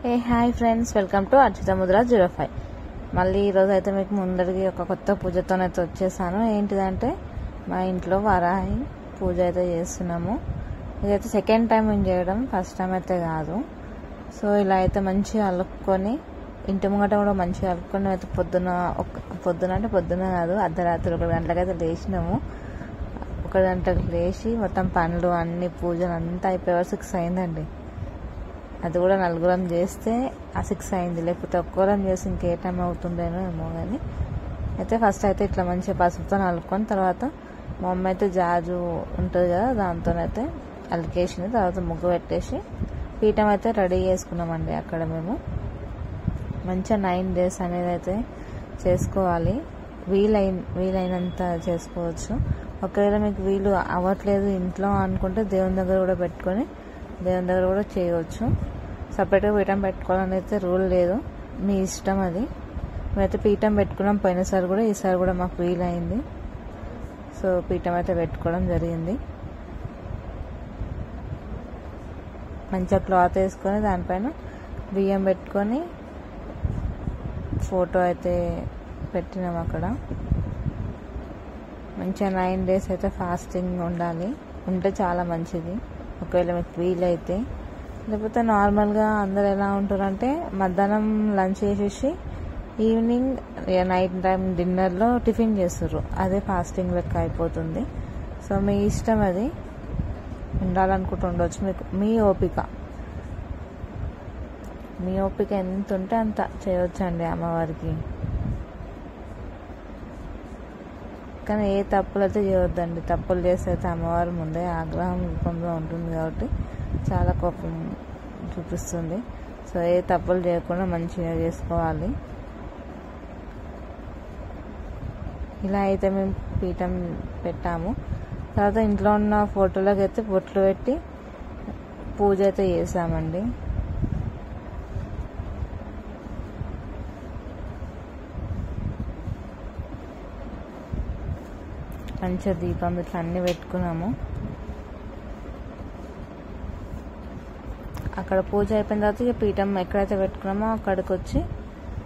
A hi friends, welcome to Archita Mudra 05. మళ్ళీ ఈరోజు అయితే మీకు ముందరికి ఒక కొత్త పూజతోనైతే వచ్చేసాను. ఏంటిదంటే మా ఇంట్లో వారాహి పూజ అయితే చేస్తున్నాము. ఇదైతే సెకండ్ టైం మేము చేయడం, ఫస్ట్ టైం అయితే కాదు. సో ఇలా అయితే మంచిగా అలుక్కొని ఇంటి ముంగట కూడా మంచిగా అలుక్కొని అయితే పొద్దున కాదు, అర్ధరాత్రి 1 గంటలకైతే లేచినాము. 1 గంటలకు లేచి మొత్తం పనులు అన్ని పూజలు అంతా అయిపోయే 6 అయిందండి. అది కూడా 4 చేస్తే ఆ 6 అయింది. లేకపోతే ఒక్కరం చేసి ఇంకే టైం అవుతుండేనో ఏమో. కానీ అయితే ఫస్ట్ అయితే ఇట్లా మంచిగా పసుపుతో అలుకొని తర్వాత మా అమ్మ అయితే జాజు ఉంటుంది కదా, దాంతోనైతే అలికేసింది. తర్వాత ముగ్గు పెట్టేసి పీఠం అయితే రెడీ చేసుకున్నామండి. అక్కడ మేము మంచిగా 9 days అనేది అయితే చేసుకోవాలి. వీలైనంత చేసుకోవచ్చు. ఒకవేళ మీకు వీలు అవ్వట్లేదు ఇంట్లో అనుకుంటే దేవుని దగ్గర కూడా పెట్టుకొని దేవుని దగ్గర కూడా చేయవచ్చు. సపరేట్గా పీఠం పెట్టుకోవాలని అయితే రూల్ లేదు, మీ ఇష్టం అది. మేమైతే పీఠం పెట్టుకున్నాం పోయినసారి కూడా, ఈసారి కూడా మాకు వీలైంది. సో పీఠం అయితే పెట్టుకోవడం జరిగింది. మంచిగా క్లాత్ వేసుకొని దానిపైన బియ్యం పెట్టుకొని ఫోటో అయితే పెట్టినాం అక్కడ. మంచిగా 9 days అయితే ఫాస్టింగ్ ఉంటే చాలా మంచిది. ఒకవేళ మీకు వీలైతే. లేకపోతే నార్మల్గా అందరు ఎలా ఉంటారంటే మధ్యాహ్నం లంచ్ చేసేసి ఈవినింగ్ నైట్ టైం డిన్నర్లో టిఫిన్ చేస్తారు. అదే ఫాస్టింగ్ లెక్క అయిపోతుంది. సో మీ ఇష్టం, అది ఉండాలనుకుంటూ ఉండవచ్చు. మీ ఓపిక ఎంత ఉంటే అంత చేయవచ్చండి అమ్మవారికి. కానీ ఏ తప్పులు అయితే చేయవద్దండి. తప్పులు చేస్తే అయితే అమ్మవారు ముందే ఆగ్రహం రూపంలో ఉంటుంది కాబట్టి చాలా కోపం చూపిస్తుంది. సో ఏ తప్పులు చేయకుండా మంచిగా చేసుకోవాలి. ఇలా అయితే మేము పీఠం పెట్టాము. తర్వాత ఇంట్లో ఉన్న ఫోటోలకు అయితే బొట్లు పెట్టి పూజ అయితే చేసామండి. మంచిగా దీపం ఇట్లా అన్నీ పెట్టుకున్నాము. అక్కడ పూజ అయిపోయిన తర్వాత ఇక పీఠం ఎక్కడైతే పెట్టుకున్నామో అక్కడికి వచ్చి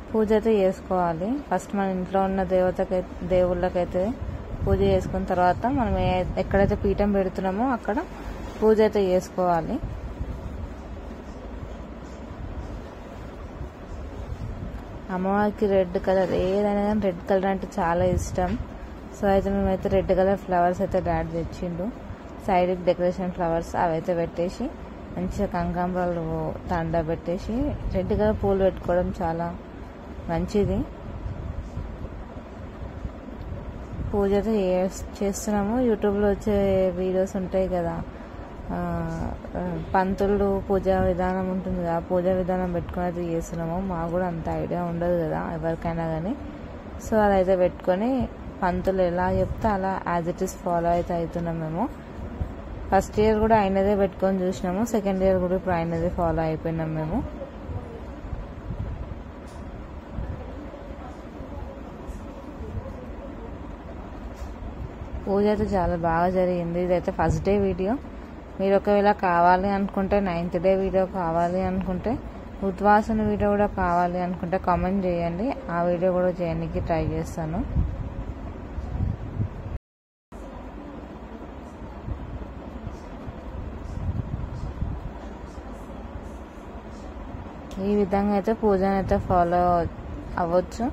పూజ అయితే చేసుకోవాలి. ఫస్ట్ మన ఇంట్లో ఉన్న దేవుళ్ళకైతే పూజ చేసుకున్న తర్వాత మనం ఎక్కడైతే పీఠం పెడుతున్నామో అక్కడ పూజ అయితే చేసుకోవాలి. అమ్మవారికి రెడ్ కలర్, ఏదైనా కానీ రెడ్ కలర్ అంటే చాలా ఇష్టం. సో అయితే మేమైతే రెడ్ కలర్ ఫ్లవర్స్ అయితే డాడీ తెచ్చిండు. సైడ్కి డెకరేషన్ ఫ్లవర్స్ అవైతే పెట్టేసి మంచిగా కనకాంబరాలు దండ పెట్టేసి రెడ్ కలర్ పూలు పెట్టుకోవడం చాలా మంచిది. పూజ అయితే చేస్తున్నాము. యూట్యూబ్లో వచ్చే వీడియోస్ ఉంటాయి కదా, పంతులు పూజా విధానం ఉంటుంది కదా, పూజా విధానం పెట్టుకొని అయితే చేస్తున్నాము. మాకు కూడా అంత ఐడియా ఉండదు కదా ఎవరికైనా కానీ. సో అదైతే పెట్టుకొని పంతులు ఎలా చెప్తే అలా యాజ్ ఇట్ ఈస్ ఫాలో అయితే అవుతున్నాం మేము. ఫస్ట్ ఇయర్ కూడా ఆయనదే పెట్టుకొని చూసినాము, సెకండ్ ఇయర్ కూడా ఇప్పుడు ఆయనదే ఫాలో అయిపోయినాం మేము. పూజ అయితే చాలా బాగా జరిగింది. ఇదైతే ఫస్ట్ డే వీడియో. మీరు ఒకవేళ కావాలి అనుకుంటే 9th day వీడియో కావాలి అనుకుంటే, ఉద్వాసన వీడియో కూడా కావాలి అనుకుంటే కామెంట్ చేయండి. ఆ వీడియో కూడా చేయడానికి ట్రై చేస్తాను. ఈ విధంగా అయితే పూజను అయితే ఫాలో అవ్వచ్చు.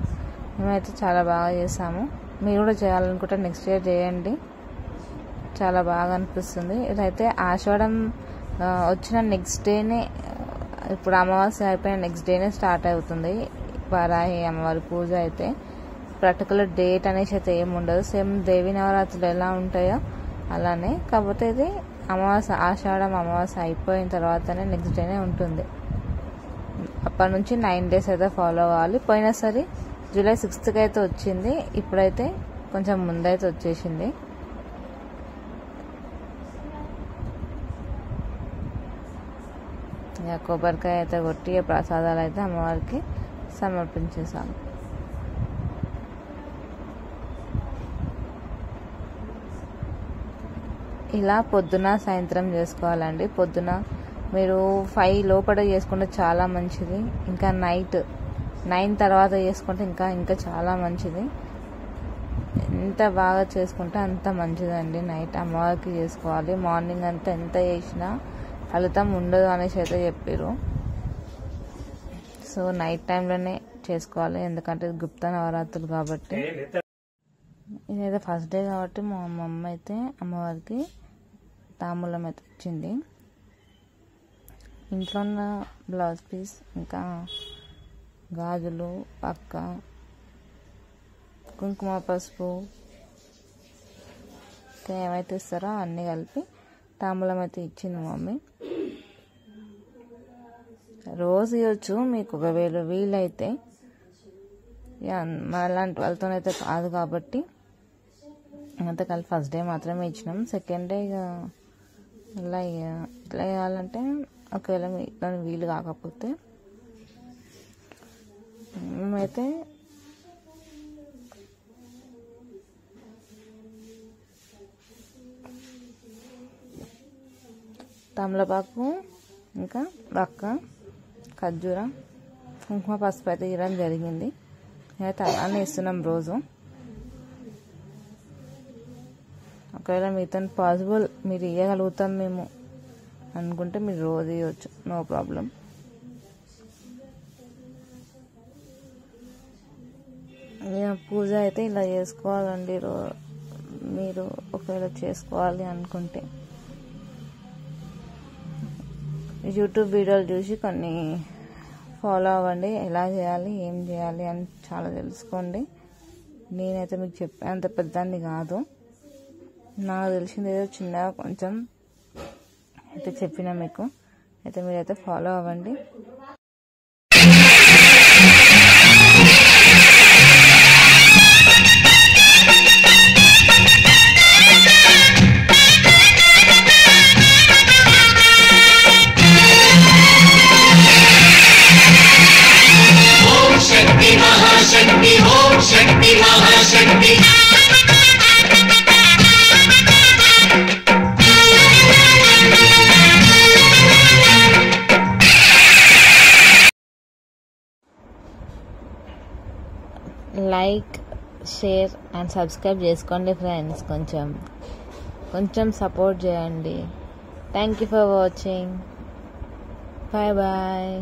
మేమైతే చాలా బాగా చేసాము. మీరు కూడా చేయాలనుకుంటే నెక్స్ట్ ఇయర్ చేయండి, చాలా బాగా అనిపిస్తుంది. ఇదైతే ఆషాఢం వచ్చిన నెక్స్ట్ డేనే, ఇప్పుడు అమావాస్య అయిపోయిన నెక్స్ట్ డేనే స్టార్ట్ అవుతుంది వారాహి అమ్మవారి పూజ అయితే. పర్టికులర్ డేట్ అనేసి అయితే ఏమి ఉండదు. సేమ్ దేవి నవరాత్రులు ఎలా ఉంటాయో అలానే. కాకపోతే ఇది ఆషాఢం అమావాస్య అయిపోయిన తర్వాతనే నెక్స్ట్ డేనే ఉంటుంది. అప్పటి నుంచి 9 days అయితే ఫాలో అవ్వాలి. పోయినసారి July 6th అయితే వచ్చింది, ఇప్పుడైతే కొంచెం ముందైతే వచ్చేసింది. ఇక కొబ్బరికాయ అయితే కొట్టి ప్రసాదాలు అయితే అమ్మవారికి సమర్పించేసాము. ఇలా పొద్దున సాయంత్రం చేసుకోవాలండి. పొద్దున మీరు 5 లోపల చేసుకుంటే చాలా మంచిది. ఇంకా నైట్ 9 తర్వాత చేసుకుంటే ఇంకా చాలా మంచిది. ఎంత బాగా చేసుకుంటే అంత మంచిదండి. నైట్ అమ్మవారికి చేసుకోవాలి. మార్నింగ్ అంతా ఎంత చేసినా ఫలితం ఉండదు అనేసి అయితే చెప్పారు. సో నైట్ టైంలోనే చేసుకోవాలి, ఎందుకంటే గుప్త నవరాత్రులు కాబట్టి. ఇదైతే ఫస్ట్ డే కాబట్టి మా మమ్మ అయితే అమ్మవారికి తాంబూలం అయితే ఇచ్చింది. ఇంట్లో ఉన్న బ్లౌజ్ పీస్, ఇంకా గాజులు, పక్క, కుంకుమ, పసుపు, ఇంకా ఏమైతే ఇస్తారో అన్నీ కలిపి తాంబూలం అయితే ఇచ్చింది మమ్మీ. రోజు ఇవ్వచ్చు మీకు ఒకవేళ వీలైతే, అలాంటి వాళ్ళతోనైతే కాదు కాబట్టి అంతా కలిపి ఫస్ట్ డే మాత్రమే ఇచ్చినాం. సెకండ్ డే ఇక ఇట్లా ఇవ్వాలంటే ఒకవేళ ఇట్లా వీలు కాకపోతే మేమైతే తమలపాకు, ఇంకా వక్క, ఖర్జూర, కుంకుమ, పసుపు అయితే ఇవ్వడం జరిగింది. అయితే అలానే ఇస్తున్నాం రోజు. ఒకవేళ మీతో పాసిబుల్ మీరు ఇవ్వగలుగుతాం మేము అనుకుంటే మీరు రోజు ఇవ్వచ్చు, నో ప్రాబ్లం. పూజ అయితే ఇలా చేసుకోవాలండి. మీరు ఒకవేళ చేసుకోవాలి అనుకుంటే యూట్యూబ్ వీడియోలు చూసి కొన్ని ఫాలో అవ్వండి. ఎలా చేయాలి, ఏం చేయాలి అని చాలా తెలుసుకోండి. నేనైతే మీకు చెప్పేంత పెద్దాన్ని కాదు, నాకు తెలిసింది ఏదో చిన్నగా కొంచెం అయితే చెప్పినా మీకు. అయితే మీరైతే ఫాలో అవ్వండి. महाशक्ति Om Shakti Mahashakti like, share and subscribe చేసుకోండి ఫ్రెండ్స్. కొంచెం సపోర్ట్ చేయండి. Thank you for watching. Bye bye.